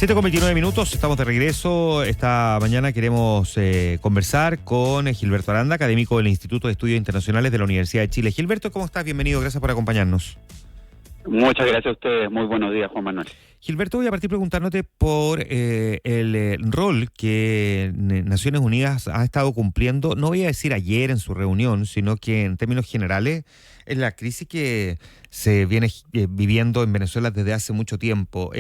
7:29, estamos de regreso. Esta mañana queremos conversar con Gilberto Aranda, académico del Instituto de Estudios Internacionales de la Universidad de Chile. Gilberto, ¿cómo estás? Bienvenido, gracias por acompañarnos. Muchas gracias a ustedes, muy buenos días, Juan Manuel. Gilberto, voy a partir preguntándote por el rol que Naciones Unidas ha estado cumpliendo, no voy a decir ayer en su reunión, sino que en términos generales es la crisis que se viene viviendo en Venezuela desde hace mucho tiempo.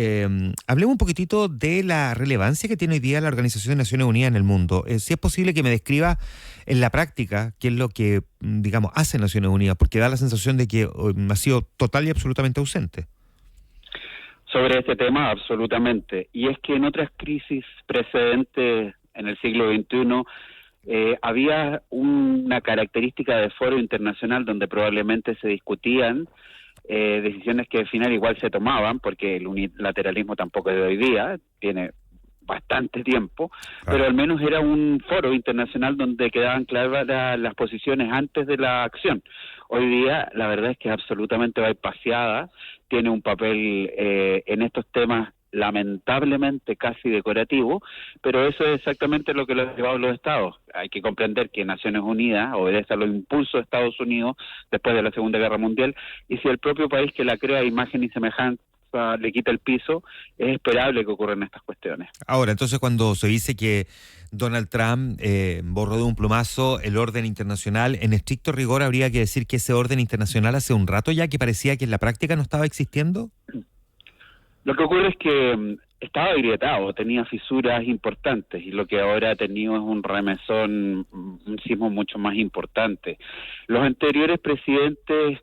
Hablemos un poquitito de la relevancia que tiene hoy día la Organización de Naciones Unidas en el mundo. Si es posible que me describa en la práctica qué es lo que, digamos, hace Naciones Unidas, porque da la sensación de que ha sido total y absolutamente ausente. Sobre este tema, absolutamente. Y es que en otras crisis precedentes en el siglo XXI había una característica de foro internacional donde probablemente se discutían decisiones que al final igual se tomaban, porque el unilateralismo tampoco es de hoy día, tiene bastante tiempo, pero al menos era un foro internacional donde quedaban claras las posiciones antes de la acción. Hoy día la verdad es que es absolutamente bypaseada, tiene un papel en estos temas lamentablemente casi decorativo, pero eso es exactamente lo que lo ha llevado los estados. Hay que comprender que Naciones Unidas obedece a los impulsos de Estados Unidos después de la Segunda Guerra Mundial, y si el propio país que la crea imagen y semejanza le quita el piso, es esperable que ocurran estas cuestiones. Ahora, entonces cuando se dice que Donald Trump borró de un plumazo el orden internacional, en estricto rigor habría que decir que ese orden internacional hace un rato ya que parecía que en la práctica no estaba existiendo. Lo que ocurre es que estaba agrietado, tenía fisuras importantes, y lo que ahora ha tenido es un remesón, un sismo mucho más importante. Los anteriores presidentes,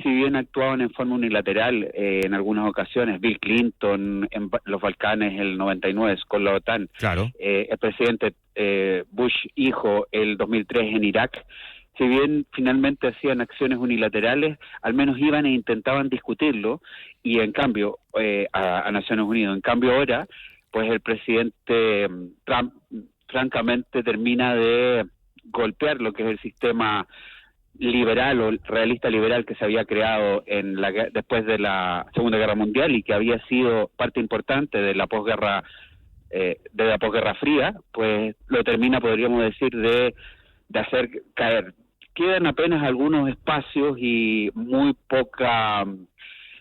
si bien actuaban en forma unilateral en algunas ocasiones, Bill Clinton en los Balcanes el 99 con la OTAN, claro. El presidente Bush hijo el 2003 en Irak, si bien finalmente hacían acciones unilaterales, al menos iban e intentaban discutirlo, y en cambio a Naciones Unidas. En cambio ahora, pues el presidente Trump francamente termina de golpear lo que es el sistema liberal o realista liberal que se había creado después de la Segunda Guerra Mundial y que había sido parte importante de la posguerra fría, pues lo termina, podríamos decir, de hacer caer. Quedan apenas algunos espacios y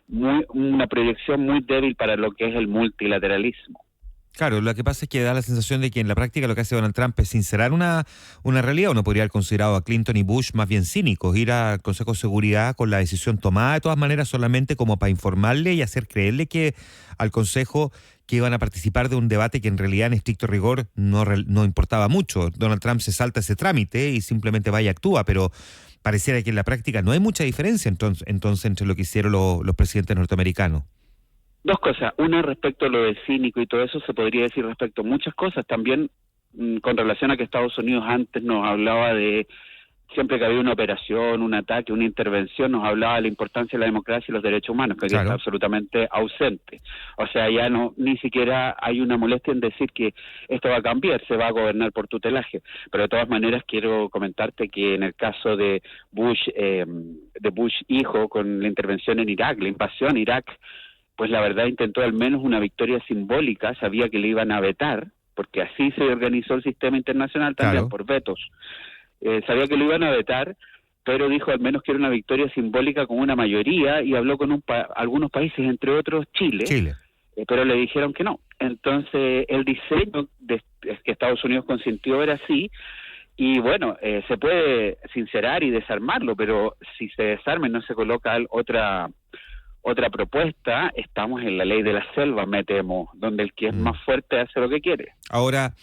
una proyección muy débil para lo que es el multilateralismo. Claro, lo que pasa es que da la sensación de que en la práctica lo que hace Donald Trump es sincerar una realidad. Uno podría haber considerado a Clinton y Bush más bien cínicos, ir al Consejo de Seguridad con la decisión tomada de todas maneras solamente como para informarle y hacer creerle que al Consejo que iban a participar de un debate que en realidad en estricto rigor no importaba mucho. Donald Trump se salta ese trámite y simplemente va y actúa, pero pareciera que en la práctica no hay mucha diferencia entonces entre lo que hicieron los presidentes norteamericanos. Dos cosas. Una, respecto a lo de cínico y todo eso, se podría decir respecto a muchas cosas. También con relación a que Estados Unidos antes nos hablaba de, siempre que había una operación, un ataque, una intervención, nos hablaba de la importancia de la democracia y los derechos humanos, que claro, está absolutamente ausente. O sea, ya ni siquiera hay una molestia en decir que esto va a cambiar, se va a gobernar por tutelaje. Pero de todas maneras quiero comentarte que en el caso de Bush hijo, con la intervención en Irak, la invasión a Irak, pues la verdad intentó al menos una victoria simbólica, sabía que le iban a vetar, porque así se organizó el sistema internacional también, claro, por vetos. Sabía que lo iban a vetar, pero dijo al menos que era una victoria simbólica con una mayoría, y habló con algunos países, entre otros Chile. Pero le dijeron que no. Entonces el diseño que Estados Unidos consintió era así, y bueno, se puede sincerar y desarmarlo, pero si se desarma y no se coloca otra propuesta, estamos en la ley de la selva, me temo, donde el que es más fuerte hace lo que quiere. Ahora,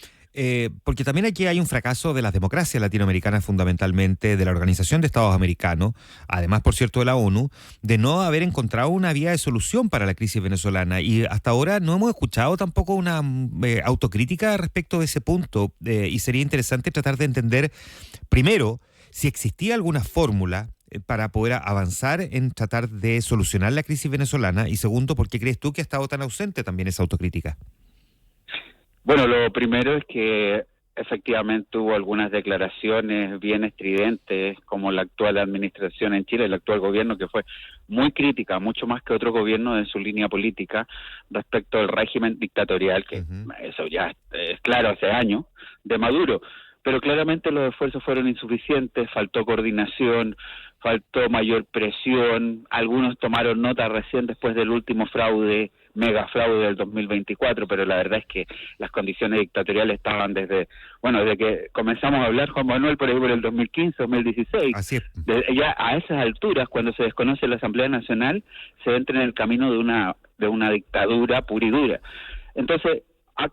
porque también aquí hay un fracaso de las democracias latinoamericanas, fundamentalmente de la Organización de Estados Americanos, además, por cierto, de la ONU, de no haber encontrado una vía de solución para la crisis venezolana, y hasta ahora no hemos escuchado tampoco una autocrítica respecto de ese punto, y sería interesante tratar de entender, primero, si existía alguna fórmula para poder avanzar en tratar de solucionar la crisis venezolana, y segundo, ¿por qué crees tú que ha estado tan ausente también esa autocrítica? Bueno, lo primero es que efectivamente hubo algunas declaraciones bien estridentes, como la actual administración en Chile, el actual gobierno, que fue muy crítica, mucho más que otro gobierno en su línea política respecto al régimen dictatorial, que Ujú. eso ya es claro hace años, de Maduro. Pero claramente los esfuerzos fueron insuficientes, faltó coordinación, faltó mayor presión, algunos tomaron nota recién después del último fraude, mega fraude del 2024, pero la verdad es que las condiciones dictatoriales estaban desde que comenzamos a hablar, Juan Manuel, por ahí por el 2015, 2016, Así es. ya a esas alturas, cuando se desconoce la Asamblea Nacional, se entra en el camino de una dictadura pura y dura. Entonces,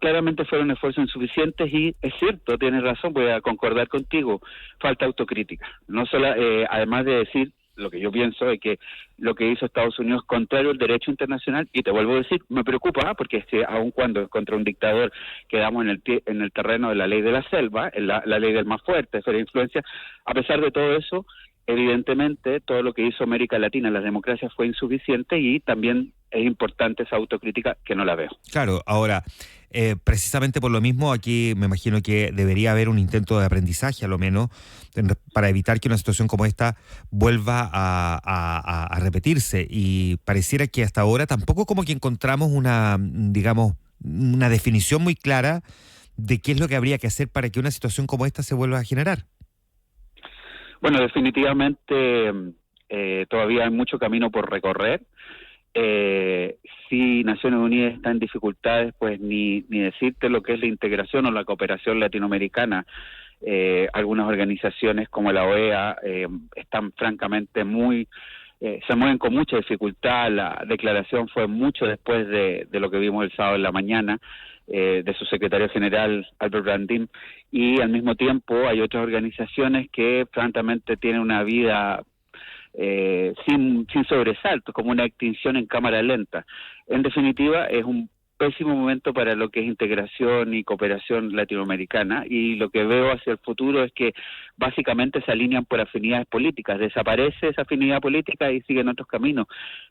claramente fueron esfuerzos insuficientes y es cierto, tienes razón, voy a concordar contigo, falta autocrítica. No solo, además de decir lo que yo pienso es que lo que hizo Estados Unidos es contrario al derecho internacional, y te vuelvo a decir, me preocupa, porque aun cuando es contra un dictador quedamos en el terreno de la ley de la selva, en la ley del más fuerte, esfera de influencia, a pesar de todo eso, evidentemente todo lo que hizo América Latina, las democracias, fue insuficiente, y también es importante esa autocrítica, que no la veo. Claro, ahora, precisamente por lo mismo, aquí me imagino que debería haber un intento de aprendizaje, a lo menos, para evitar que una situación como esta vuelva a repetirse. Y pareciera que hasta ahora tampoco como que encontramos una, digamos, una definición muy clara de qué es lo que habría que hacer para que una situación como esta se vuelva a generar. Bueno, definitivamente todavía hay mucho camino por recorrer. Si Naciones Unidas está en dificultades, pues ni decirte lo que es la integración o la cooperación latinoamericana. Algunas organizaciones como la OEA están francamente se mueven con mucha dificultad. La declaración fue mucho después de lo que vimos el sábado en la mañana, de su secretario general Albert Brandin, y al mismo tiempo hay otras organizaciones que francamente tienen una vida sin sobresaltos, como una extinción en cámara lenta. En definitiva, es un pésimo momento para lo que es integración y cooperación latinoamericana, y lo que veo hacia el futuro es que básicamente se alinean por afinidades políticas, desaparece esa afinidad política y siguen otros caminos.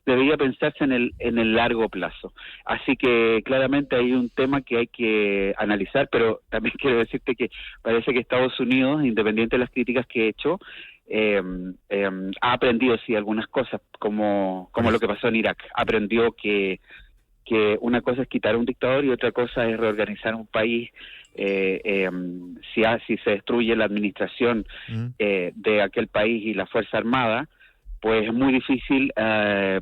Debería pensarse en el largo plazo. Así que claramente hay un tema que hay que analizar, pero también quiero decirte que parece que Estados Unidos, independiente de las críticas que he hecho, ha aprendido sí algunas cosas, como lo que pasó en Irak. Aprendió que una cosa es quitar a un dictador y otra cosa es reorganizar un país. Si se destruye la administración Mm. de aquel país y la Fuerza Armada, pues es muy difícil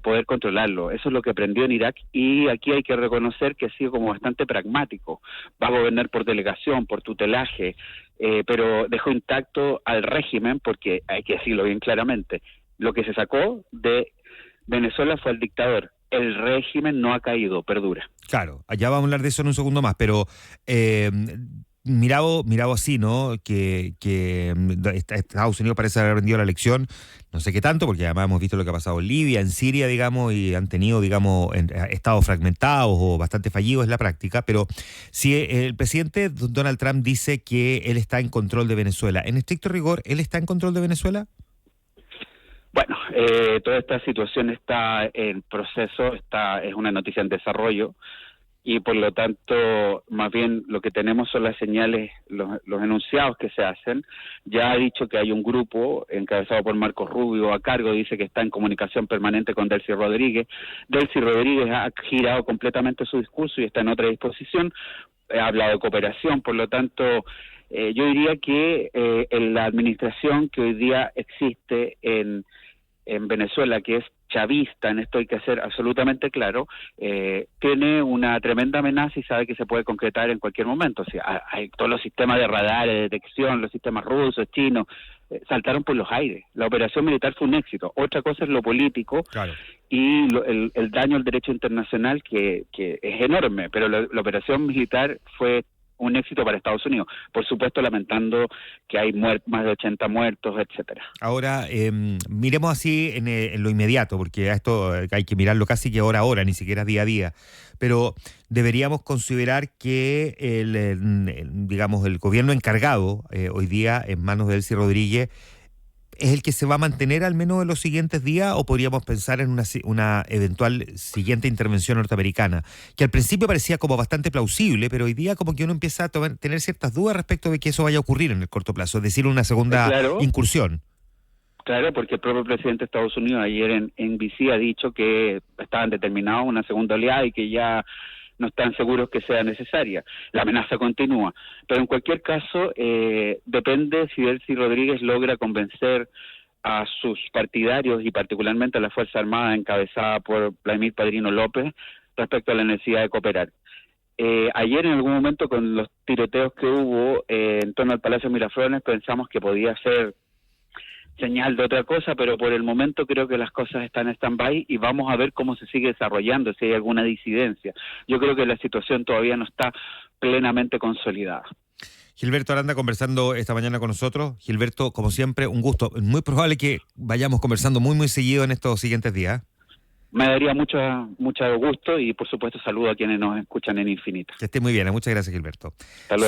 poder controlarlo. Eso es lo que aprendió en Irak, y aquí hay que reconocer que ha sido como bastante pragmático. Va a gobernar por delegación, por tutelaje, pero dejó intacto al régimen, porque hay que decirlo bien claramente, lo que se sacó de Venezuela fue el dictador. El régimen no ha caído, perdura. Claro, allá vamos a hablar de eso en un segundo más, pero mirado así, ¿no? Que Estados Unidos parece haber aprendido la lección, no sé qué tanto, porque además hemos visto lo que ha pasado en Libia, en Siria, digamos, y han tenido, digamos, estados fragmentados o bastante fallidos en la práctica, pero si el presidente Donald Trump dice que él está en control de Venezuela, en estricto rigor, ¿él está en control de Venezuela? Bueno, toda esta situación está en proceso, es una noticia en desarrollo, y por lo tanto, más bien lo que tenemos son las señales, los enunciados que se hacen. Ya ha dicho que hay un grupo encabezado por Marcos Rubio a cargo, dice que está en comunicación permanente con Delcy Rodríguez. Delcy Rodríguez ha girado completamente su discurso y está en otra disposición. Ha hablado de cooperación, por lo tanto, yo diría que en la administración que hoy día existe en Venezuela, que es chavista, en esto hay que ser absolutamente claro, tiene una tremenda amenaza y sabe que se puede concretar en cualquier momento. O sea, hay todos los sistemas de radar, de detección, los sistemas rusos, chinos, saltaron por los aires. La operación militar fue un éxito. Otra cosa es lo político, Claro. y el daño al derecho internacional, que es enorme, pero la operación militar fue un éxito para Estados Unidos. Por supuesto, lamentando que hay más de 80 muertos, etcétera. Ahora, miremos así en lo inmediato, porque a esto hay que mirarlo casi que hora a hora, ni siquiera día a día. Pero deberíamos considerar que digamos, el gobierno encargado hoy día en manos de Delcy Rodríguez es el que se va a mantener al menos en los siguientes días, o podríamos pensar en una eventual siguiente intervención norteamericana, que al principio parecía como bastante plausible, pero hoy día como que uno empieza a tener ciertas dudas respecto de que eso vaya a ocurrir en el corto plazo, es decir, una segunda Claro, incursión. claro, porque el propio presidente de Estados Unidos ayer en NBC ha dicho que estaban determinados una segunda oleada y que ya no están seguros que sea necesaria. La amenaza continúa. Pero en cualquier caso, depende si Delcy Rodríguez logra convencer a sus partidarios y particularmente a la Fuerza Armada encabezada por Vladimir Padrino López respecto a la necesidad de cooperar. Ayer en algún momento con los tiroteos que hubo en torno al Palacio Miraflores pensamos que podía ser señal de otra cosa, pero por el momento creo que las cosas están en stand-by y vamos a ver cómo se sigue desarrollando, si hay alguna disidencia. Yo creo que la situación todavía no está plenamente consolidada. Gilberto Aranda conversando esta mañana con nosotros. Gilberto, como siempre, un gusto. Es muy probable que vayamos conversando muy seguido en estos siguientes días. Me daría mucho gusto y por supuesto saludo a quienes nos escuchan en Infinita. Que esté muy bien. Muchas gracias, Gilberto. Hasta luego.